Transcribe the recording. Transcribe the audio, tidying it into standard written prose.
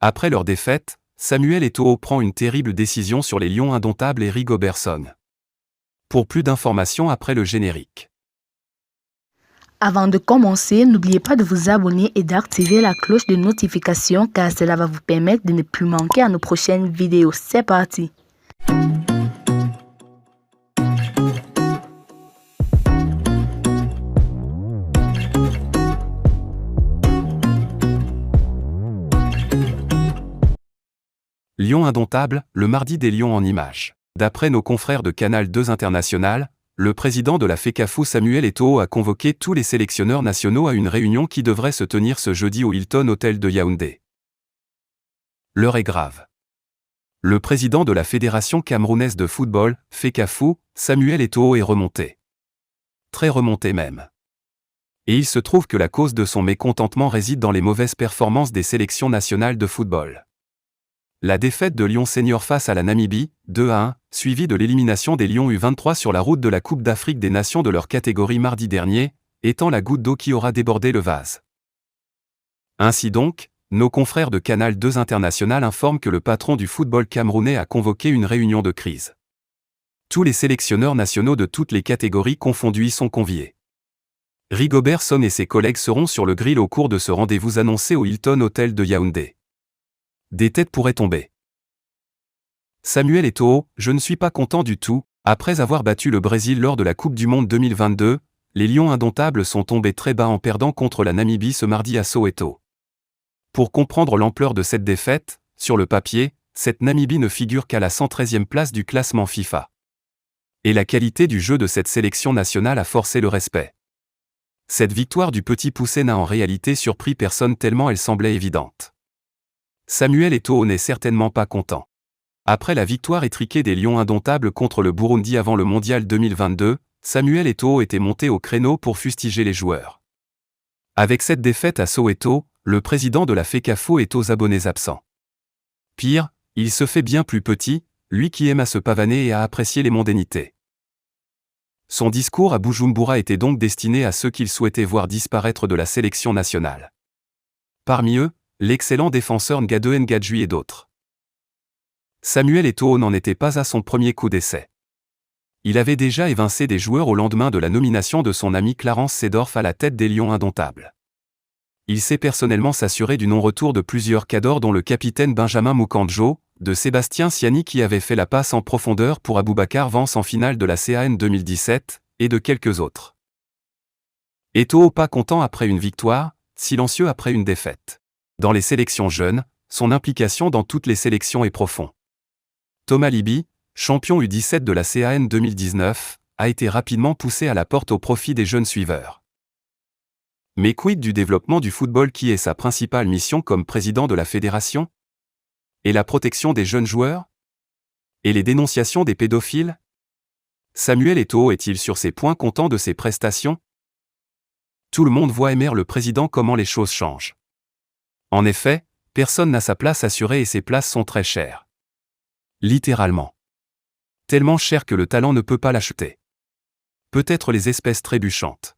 Après leur défaite, Samuel Eto'o prend une terrible décision sur les Lions indomptables et Rigobertson. Pour plus d'informations après le générique. Avant de commencer, n'oubliez pas de vous abonner et d'activer la cloche de notification car cela va vous permettre de ne plus manquer à nos prochaines vidéos. C'est parti! Lions indomptables, le mardi des Lions en images. D'après nos confrères de Canal 2 International, le président de la FECAFO Samuel Eto'o a convoqué tous les sélectionneurs nationaux à une réunion qui devrait se tenir ce jeudi au Hilton Hotel de Yaoundé. L'heure est grave. Le président de la Fédération camerounaise de football, FECAFO, Samuel Eto'o est remonté. Très remonté même. Et il se trouve que la cause de son mécontentement réside dans les mauvaises performances des sélections nationales de football. La défaite de Lyon Senior face à la Namibie, 2-1, suivie de l'élimination des Lions U23 sur la route de la Coupe d'Afrique des Nations de leur catégorie mardi dernier, étant la goutte d'eau qui aura débordé le vase. Ainsi donc, nos confrères de Canal 2 International informent que le patron du football camerounais a convoqué une réunion de crise. Tous les sélectionneurs nationaux de toutes les catégories confondues y sont conviés. Rigobertson et ses collègues seront sur le grill au cours de ce rendez-vous annoncé au Hilton Hotel de Yaoundé. Des têtes pourraient tomber. Samuel Eto'o, je ne suis pas content du tout. Après avoir battu le Brésil lors de la Coupe du Monde 2022, les Lions indomptables sont tombés très bas en perdant contre la Namibie ce mardi à Soweto. Pour comprendre l'ampleur de cette défaite, sur le papier, cette Namibie ne figure qu'à la 113e place du classement FIFA. Et la qualité du jeu de cette sélection nationale a forcé le respect. Cette victoire du petit poucet n'a en réalité surpris personne tellement elle semblait évidente. Samuel Eto'o n'est certainement pas content. Après la victoire étriquée des Lions indomptables contre le Burundi avant le Mondial 2022, Samuel Eto'o était monté au créneau pour fustiger les joueurs. Avec cette défaite à Soweto, le président de la FECAFO est aux abonnés absents. Pire, il se fait bien plus petit, lui qui aime à se pavaner et à apprécier les mondanités. Son discours à Bujumbura était donc destiné à ceux qu'il souhaitait voir disparaître de la sélection nationale. Parmi eux, l'excellent défenseur Ngade Ngadjui et d'autres. Samuel Eto'o n'en était pas à son premier coup d'essai. Il avait déjà évincé des joueurs au lendemain de la nomination de son ami Clarence Seedorf à la tête des Lions indomptables. Il s'est personnellement s'assuré du non-retour de plusieurs cadors dont le capitaine Benjamin Mukandjo, de Sébastien Siani qui avait fait la passe en profondeur pour Aboubacar Vance en finale de la CAN 2017, et de quelques autres. Eto'o pas content après une victoire, silencieux après une défaite. Dans les sélections jeunes, son implication dans toutes les sélections est profonde. Thomas Libi, champion U17 de la CAN 2019, a été rapidement poussé à la porte au profit des jeunes suiveurs. Mais quid du développement du football qui est sa principale mission comme président de la fédération? Et la protection des jeunes joueurs? Et les dénonciations des pédophiles? Samuel Eto'o est-il sur ces points content de ses prestations? Tout le monde voit émerger le président comment les choses changent. En effet, personne n'a sa place assurée et ces places sont très chères. Littéralement. Tellement chères que le talent ne peut pas l'acheter. Peut-être les espèces trébuchantes.